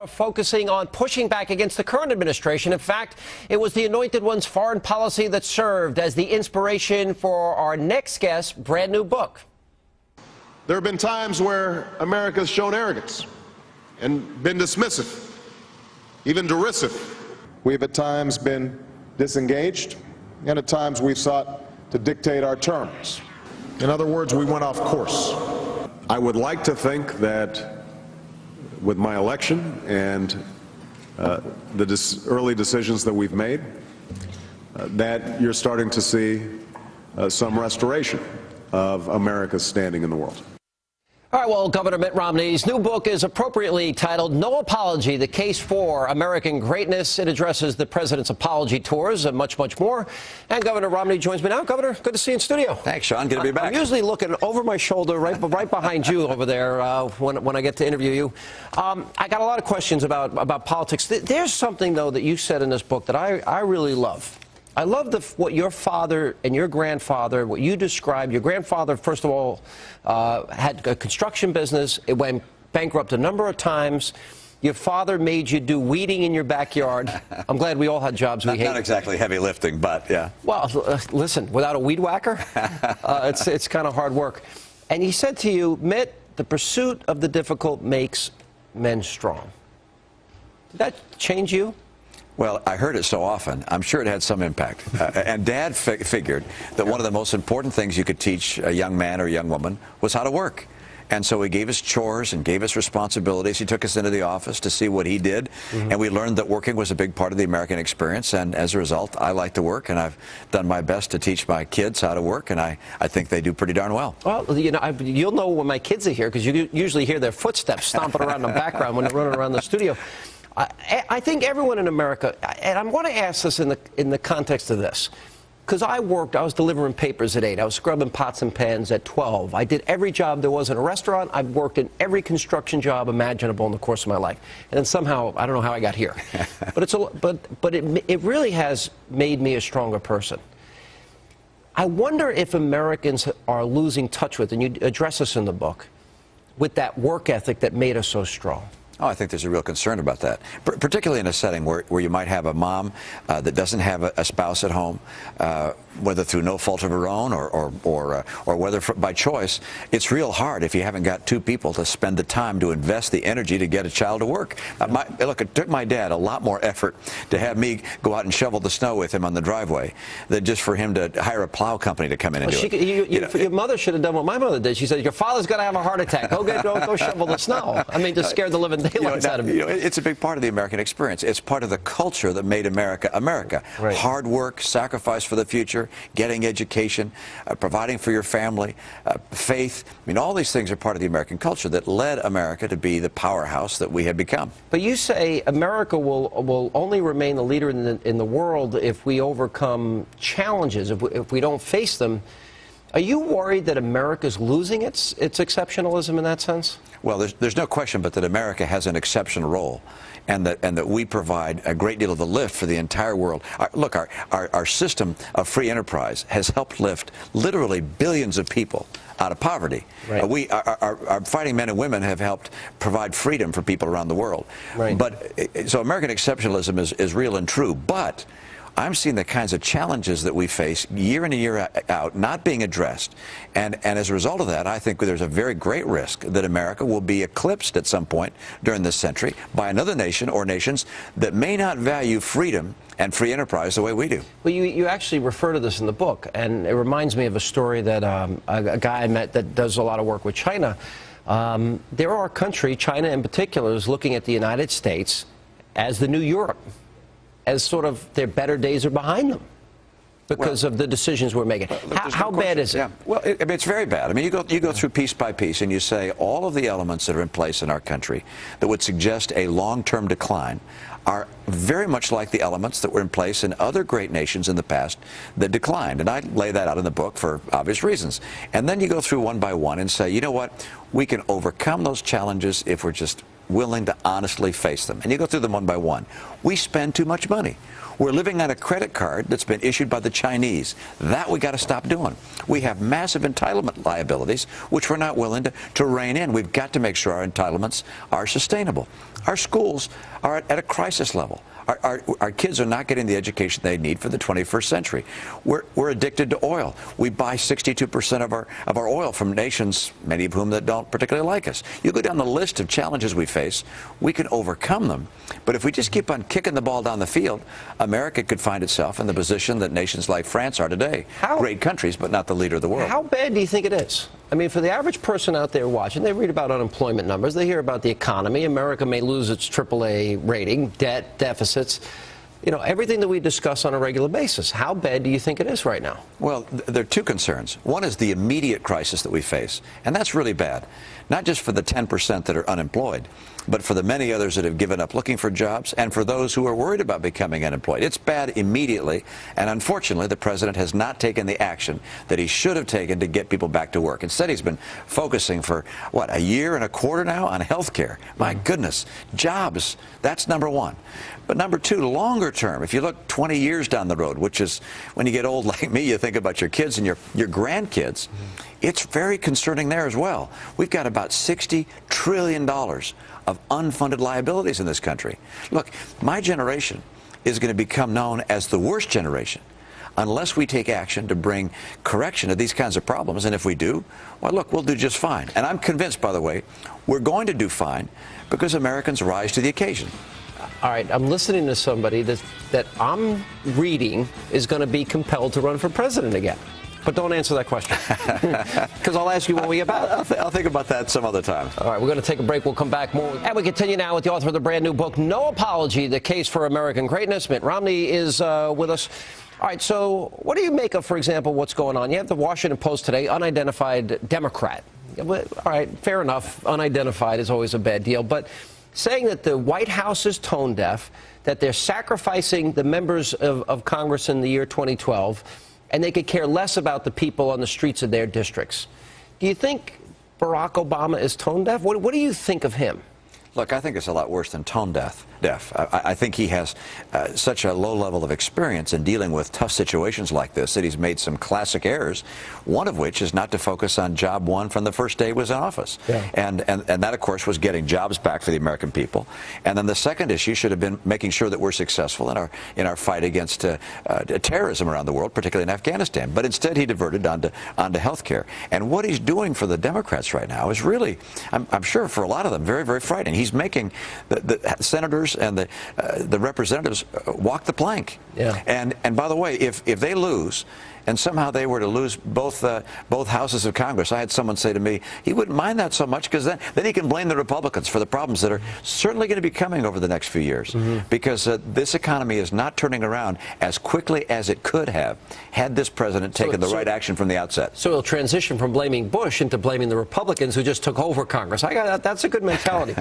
Focusing on pushing back against the current administration. In fact, it was the Anointed One's foreign policy that served as the inspiration for our next guest's brand new book. There have been times where America has shown arrogance and been dismissive, even derisive. We've at times been disengaged, and at times we've sought to dictate our terms. In other words, we went off course. I would like to think that with my election and the early decisions that we've made, that you're starting to see some restoration of America's standing in the world. All right, well, Governor Mitt Romney's new book is appropriately titled No Apology, The Case for American Greatness. It addresses the president's apology tours and much, much more. And Governor Romney joins me now. Governor, good to see you in studio. Thanks, Sean. Good to be back. I'm usually looking over my shoulder, right behind you over there when I get to interview you. I got a lot of questions about politics. There's something, though, that you said in this book that I really love. I love what your father and your grandfather, what you described. Your grandfather, first of all, had a construction business. It went bankrupt a number of times. Your father made you do weeding in your backyard. I'm glad we all had jobs we hate. Not exactly heavy lifting, but yeah. Well, listen, without a weed whacker, it's kind of hard work. And he said to you, Mitt, the pursuit of the difficult makes men strong. Did that change you? Well, I heard it so often, I'm sure it had some impact. And Dad figured that one of the most important things you could teach a young man or a young woman was how to work. And so he gave us chores and gave us responsibilities. He took us into the office to see what he did. And we learned that working was a big part of the American experience. And as a result, I like to work, and I've done my best to teach my kids how to work, and I think they do pretty darn well. Well, you know, you'll know when my kids are here, because you usually hear their footsteps stomping around in the background when they're running around the studio. I think everyone in America, and I want to ask this in the context of this, because I was delivering papers at 8. I was scrubbing pots and pans at 12. I did every job there was in a restaurant. I've worked in every construction job imaginable in the course of my life. And then somehow, I don't know how I got here. But it really has made me a stronger person. I wonder if Americans are losing touch with, and you address this in the book, with that work ethic that made us so strong. Oh, I think there's a real concern about that, particularly in a setting where you might have a mom that doesn't have a spouse at home, whether through no fault of her own or whether by choice. It's real hard if you haven't got two people to spend the time to invest the energy to get a child to work. Look, it took my dad a lot more effort to have me go out and shovel the snow with him on the driveway than just for him to hire a plow company to come in and do it. Your mother should have done what my mother did. She said, your father's going to have a heart attack. Go shovel the snow. I mean, just scared the living daylights out of you. It's a big part of the American experience. It's part of the culture that made America America. Right. Hard work, sacrifice for the future, getting education, providing for your family, faith. I mean, all these things are part of the American culture that led America to be the powerhouse that we have become. But you say America will only remain the leader in the world if we overcome challenges, if we don't face them. Are you worried that America's losing its exceptionalism in that sense? Well, there's no question but that America has an exceptional role, and that we provide a great deal of the lift for the entire world. Look, our system of free enterprise has helped lift literally billions of people out of poverty. Right. Our fighting men and women have helped provide freedom for people around the world. Right. So American exceptionalism is real and true, but I'm seeing the kinds of challenges that we face year in and year out not being addressed. And as a result of that, I think there's a very great risk that America will be eclipsed at some point during this century by another nation or nations that may not value freedom and free enterprise the way we do. Well, you actually refer to this in the book, and it reminds me of a story that a guy I met that does a lot of work with China. There are countries, China in particular, is looking at the United States as the new Europe, as sort of their better days are behind them because of the decisions we're making. How bad is it? Yeah. Well, I mean, it's very bad. I mean, you go through piece by piece and you say all of the elements that are in place in our country that would suggest a long-term decline are very much like the elements that were in place in other great nations in the past that declined. And I lay that out in the book for obvious reasons. And then you go through one by one and say, you know what? We can overcome those challenges if we're just willing to honestly face them. And you go through them one by one. We spend too much money. We're living on a credit card that's been issued by the Chinese. That we got to stop doing. We have massive entitlement liabilities, which we're not willing to rein in. We've got to make sure our entitlements are sustainable. Our schools are at a crisis level. Our kids are not getting the education they need for the 21st century. We're addicted to oil. We buy 62% of our oil from nations, many of whom that don't particularly like us. You go down the list of challenges we face, we can overcome them. But if we just keep on kicking the ball down the field, America could find itself in the position that nations like France are today. Great countries, but not the leader of the world. How bad do you think it is? I mean, for the average person out there watching, they read about unemployment numbers, they hear about the economy. America may lose its AAA rating, debt, deficits, you know, everything that we discuss on a regular basis. How bad do you think it is right now? Well, there are two concerns. One is the immediate crisis that we face, and that's really bad. Not just for the 10% that are unemployed, but for the many others that have given up looking for jobs and for those who are worried about becoming unemployed. It's bad immediately, and unfortunately, the president has not taken the action that he should have taken to get people back to work. Instead, he's been focusing for, what, a year and a quarter now on health care. My goodness, jobs, that's number one. But number two, longer term, if you look 20 years down the road, which is when you get old like me, you think about your kids and your grandkids, it's very concerning there as well. We've got about $60 trillion of unfunded liabilities in this country. Look, my generation is going to become known as the worst generation unless we take action to bring correction to these kinds of problems. And if we do, well, look, we'll do just fine. And I'm convinced, by the way, we're going to do fine because Americans rise to the occasion. All right, I'm listening to somebody that I'm reading is going to be compelled to run for president again. But don't answer that question, because I'll ask you when we get back. I'll think about that some other time. All right, we're going to take a break. We'll come back more. And we continue now with the author of the brand new book, No Apology, The Case for American Greatness. Mitt Romney is with us. All right, so what do you make of, for example, what's going on? You have the Washington Post today, unidentified Democrat. All right, fair enough. Unidentified is always a bad deal. But saying that the White House is tone deaf, that they're sacrificing the members of Congress in the year 2012, and they could care less about the people on the streets of their districts. Do you think Barack Obama is tone deaf? What do you think of him? Look, I think it's a lot worse than tone deaf. I think he has such a low level of experience in dealing with tough situations like this that he's made some classic errors, one of which is not to focus on job one from the first day he was in office. Yeah. And that, of course, was getting jobs back for the American people. And then the second issue should have been making sure that we're successful in our fight against terrorism around the world, particularly in Afghanistan. But instead, he diverted onto health care. And what he's doing for the Democrats right now is really, I'm sure for a lot of them, very, very frightening. He's making the senators and the representatives walk the plank. Yeah. And by the way, if they lose, and somehow they were to lose both houses of Congress, I had someone say to me, he wouldn't mind that so much because then he can blame the Republicans for the problems that are certainly going to be coming over the next few years. Because this economy is not turning around as quickly as it could have had this president taken the right action from the outset. So he'll transition from blaming Bush into blaming the Republicans who just took over Congress. I got that. That's a good mentality.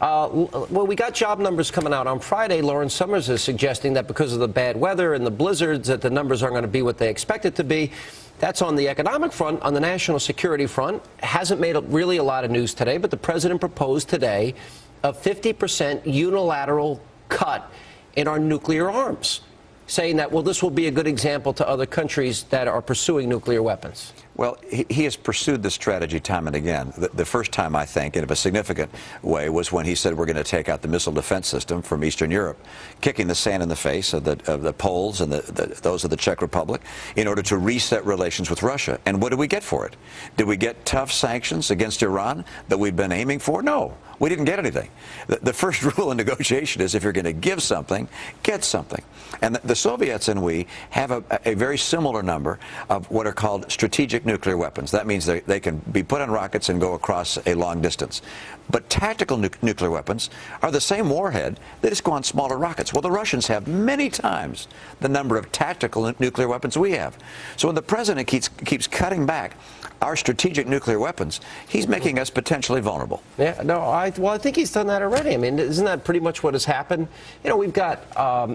Well, we got job numbers coming out on Friday. Lawrence Summers is suggesting that because of the bad weather and the blizzards that the numbers aren't going to be what they expected to be. That's on the economic front. On the national security front, hasn't made really a lot of news today, but the president proposed today a 50% unilateral cut in our nuclear arms, saying that, well, this will be a good example to other countries that are pursuing nuclear weapons. Well, he has pursued this strategy time and again. The first time, I think, in a significant way, was when he said we're going to take out the missile defense system from Eastern Europe, kicking the sand in the face of the Poles and those of the Czech Republic in order to reset relations with Russia. And what did we get for it? Did we get tough sanctions against Iran that we've been aiming for? No. We didn't get anything. The first rule in negotiation is if you're going to give something, get something. And the Soviets and we have a very similar number of what are called strategic nuclear weapons. That means they can be put on rockets and go across a long distance. But tactical nuclear weapons are the same warhead. They just go on smaller rockets. Well, the Russians have many times the number of tactical nuclear weapons we have. So when the president keeps cutting back our strategic nuclear weapons, he's making us potentially vulnerable. Yeah, no, I think he's done that already. I mean, isn't that pretty much what has happened? You know, we've got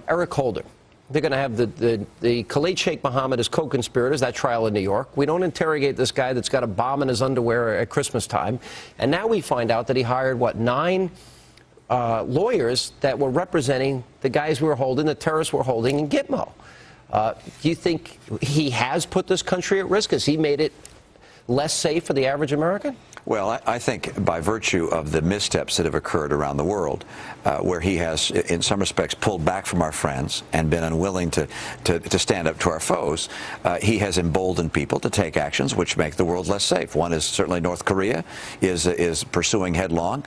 Eric Holder. They're going to have the Khalid Sheikh Mohammed as co-conspirators, that trial in New York. We don't interrogate this guy that's got a bomb in his underwear at Christmas time. And now we find out that he hired, what, 9 lawyers that were representing the guys we were holding, the terrorists were holding in Gitmo. Do you think he has put this country at risk? Has he made it less safe for the average American? Well, I think by virtue of the missteps that have occurred around the world, where he has, in some respects, pulled back from our friends and been unwilling to stand up to our foes, he has emboldened people to take actions which make the world less safe. One is certainly North Korea is pursuing headlong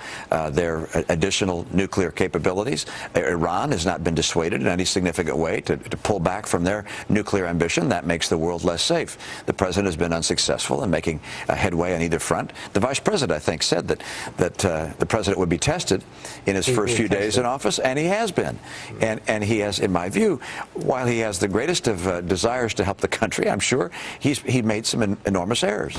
their additional nuclear capabilities. Iran has not been dissuaded in any significant way to pull back from their nuclear ambition. That makes the world less safe. The president has been unsuccessful in making headway on either front. The vice president, I think, said that the president would be tested in his first few days in office, and he has been. And he has, in my view, while he has the greatest of desires to help the country, I'm sure he made some enormous errors.